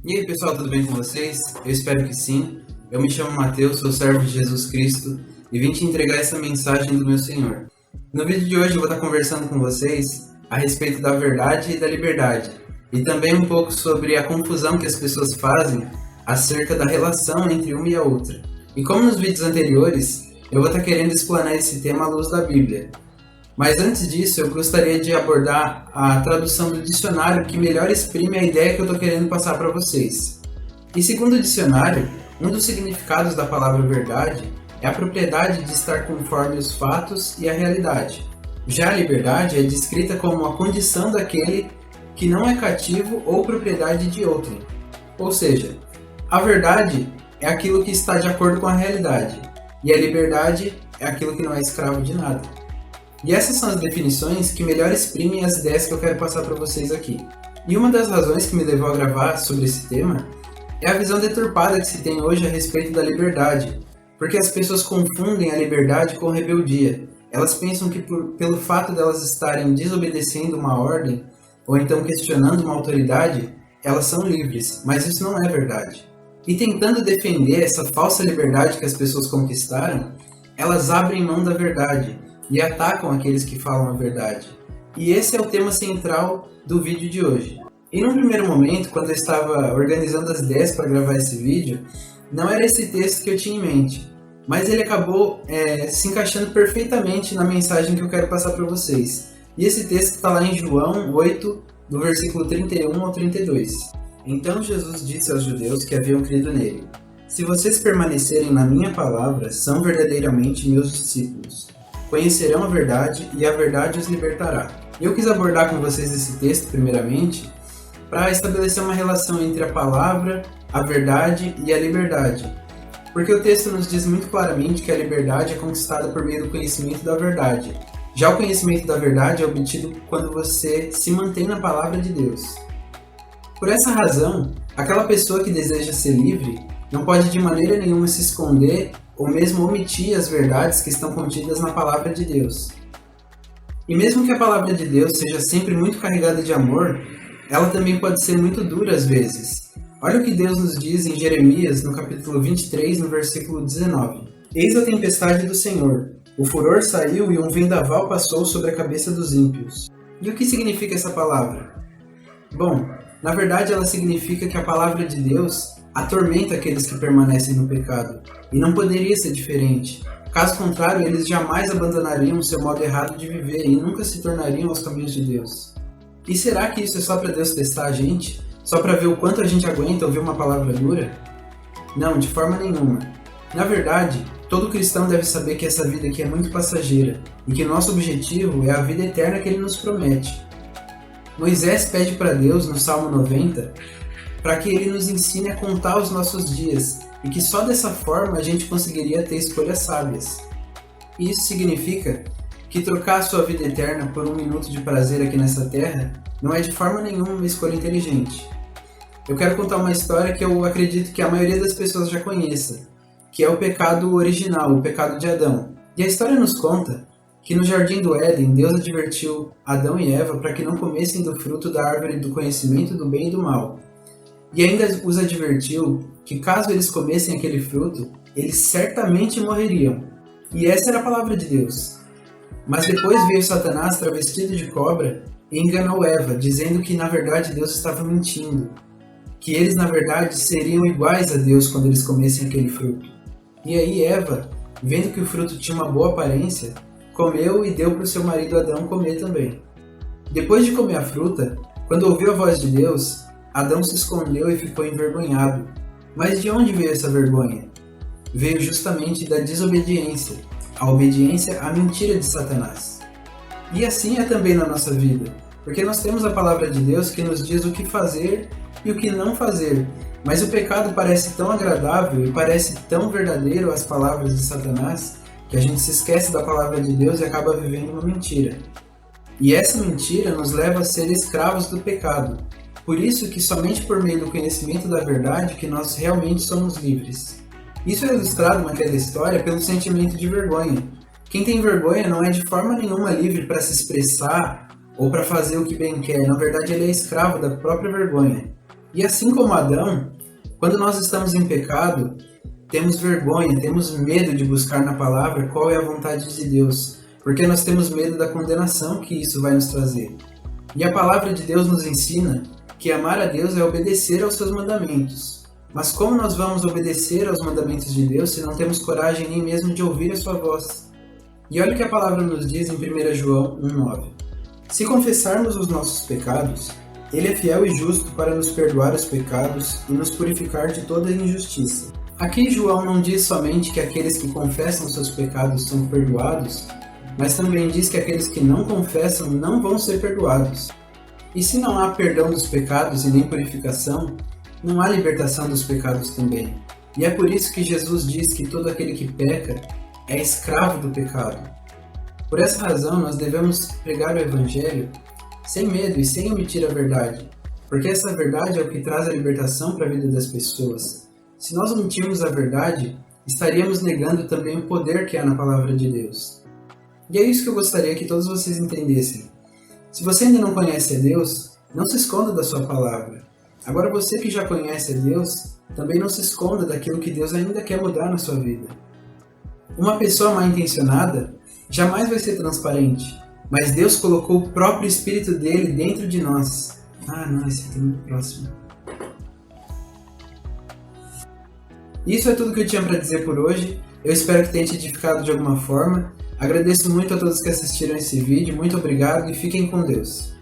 E aí pessoal, tudo bem com vocês? Eu espero que sim. Eu me chamo Mateus, sou servo de Jesus Cristo e vim te entregar essa mensagem do meu Senhor. No vídeo de hoje eu vou estar conversando com vocês a respeito da verdade e da liberdade e também um pouco sobre a confusão que as pessoas fazem acerca da relação entre uma e a outra. E como nos vídeos anteriores, eu vou estar querendo explanar esse tema à luz da Bíblia. Mas antes disso, eu gostaria de abordar a tradução do dicionário que melhor exprime a ideia que eu estou querendo passar para vocês. E segundo o dicionário, um dos significados da palavra verdade é a propriedade de estar conforme os fatos e a realidade. Já a liberdade é descrita como a condição daquele que não é cativo ou propriedade de outrem. Ou seja, a verdade é aquilo que está de acordo com a realidade, e a liberdade é aquilo que não é escravo de nada. E essas são as definições que melhor exprimem as ideias que eu quero passar para vocês aqui. E uma das razões que me levou a gravar sobre esse tema é a visão deturpada que se tem hoje a respeito da liberdade, porque as pessoas confundem a liberdade com rebeldia. Elas pensam que pelo fato de elas estarem desobedecendo uma ordem ou então questionando uma autoridade, elas são livres, mas isso não é verdade. E tentando defender essa falsa liberdade que as pessoas conquistaram, elas abrem mão da verdade e atacam aqueles que falam a verdade. E esse é o tema central do vídeo de hoje. E num primeiro momento, quando eu estava organizando as ideias para gravar esse vídeo, não era esse texto que eu tinha em mente, mas ele acabou se encaixando perfeitamente na mensagem que eu quero passar para vocês. E esse texto está lá em João 8, do versículo 31 ao 32. Então Jesus disse aos judeus que haviam crido nele: "Se vocês permanecerem na minha palavra, são verdadeiramente meus discípulos. Conhecerão a verdade e a verdade os libertará." E eu quis abordar com vocês esse texto primeiramente para estabelecer uma relação entre a palavra, a verdade e a liberdade. Porque o texto nos diz muito claramente que a liberdade é conquistada por meio do conhecimento da verdade. Já o conhecimento da verdade é obtido quando você se mantém na palavra de Deus. Por essa razão, aquela pessoa que deseja ser livre não pode de maneira nenhuma se esconder ou mesmo omitir as verdades que estão contidas na palavra de Deus. E mesmo que a palavra de Deus seja sempre muito carregada de amor, ela também pode ser muito dura às vezes. Olha o que Deus nos diz em Jeremias, no capítulo 23, no versículo 19. "Eis a tempestade do Senhor, o furor saiu e um vendaval passou sobre a cabeça dos ímpios." E o que significa essa palavra? Bom, na verdade ela significa que a palavra de Deus atormenta aqueles que permanecem no pecado, e não poderia ser diferente. Caso contrário, eles jamais abandonariam o seu modo errado de viver e nunca se tornariam aos caminhos de Deus. E será que isso é só para Deus testar a gente? Só para ver o quanto a gente aguenta ouvir uma palavra dura? Não, de forma nenhuma. Na verdade, todo cristão deve saber que essa vida aqui é muito passageira e que nosso objetivo é a vida eterna que ele nos promete. Moisés pede para Deus, no Salmo 90, para que ele nos ensine a contar os nossos dias e que só dessa forma a gente conseguiria ter escolhas sábias. E isso significa que trocar a sua vida eterna por um minuto de prazer aqui nessa terra não é de forma nenhuma uma escolha inteligente. Eu quero contar uma história que eu acredito que a maioria das pessoas já conheça, que é o pecado original, o pecado de Adão. E a história nos conta que no Jardim do Éden, Deus advertiu Adão e Eva para que não comessem do fruto da árvore do conhecimento do bem e do mal. E ainda os advertiu que caso eles comessem aquele fruto, eles certamente morreriam. E essa era a palavra de Deus. Mas depois veio Satanás travestido de cobra e enganou Eva, dizendo que na verdade Deus estava mentindo, que eles na verdade seriam iguais a Deus quando eles comessem aquele fruto. E aí Eva, vendo que o fruto tinha uma boa aparência, comeu e deu para o seu marido Adão comer também. Depois de comer a fruta, quando ouviu a voz de Deus, Adão se escondeu e ficou envergonhado. Mas de onde veio essa vergonha? Veio justamente da desobediência, a obediência à mentira de Satanás. E assim é também na nossa vida, porque nós temos a palavra de Deus que nos diz o que fazer e o que não fazer, mas o pecado parece tão agradável e parece tão verdadeiro às palavras de Satanás que a gente se esquece da palavra de Deus e acaba vivendo uma mentira. E essa mentira nos leva a ser escravos do pecado. Por isso que somente por meio do conhecimento da verdade que nós realmente somos livres. Isso é ilustrado naquela história pelo sentimento de vergonha. Quem tem vergonha não é de forma nenhuma livre para se expressar ou para fazer o que bem quer. Na verdade, ele é escravo da própria vergonha. E assim como Adão, quando nós estamos em pecado, temos vergonha, temos medo de buscar na palavra qual é a vontade de Deus, porque nós temos medo da condenação que isso vai nos trazer. E a palavra de Deus nos ensina que amar a Deus é obedecer aos seus mandamentos. Mas como nós vamos obedecer aos mandamentos de Deus se não temos coragem nem mesmo de ouvir a sua voz? E olha o que a palavra nos diz em 1 João 1,9. Se confessarmos os nossos pecados, Ele é fiel e justo para nos perdoar os pecados e nos purificar de toda injustiça. Aqui João não diz somente que aqueles que confessam seus pecados são perdoados, mas também diz que aqueles que não confessam não vão ser perdoados. E se não há perdão dos pecados e nem purificação, não há libertação dos pecados também. E é por isso que Jesus diz que todo aquele que peca é escravo do pecado. Por essa razão, nós devemos pregar o Evangelho sem medo e sem omitir a verdade, porque essa verdade é o que traz a libertação para a vida das pessoas. Se nós omitirmos a verdade, estaríamos negando também o poder que há na palavra de Deus. E é isso que eu gostaria que todos vocês entendessem. Se você ainda não conhece a Deus, não se esconda da sua palavra. Agora você que já conhece a Deus, também não se esconda daquilo que Deus ainda quer mudar na sua vida. Uma pessoa mal intencionada jamais vai ser transparente, mas Deus colocou o próprio Espírito dele dentro de nós. Esse aqui é muito próximo. Isso é tudo que eu tinha para dizer por hoje. Eu espero que tenha te edificado de alguma forma. Agradeço muito a todos que assistiram esse vídeo, muito obrigado e fiquem com Deus.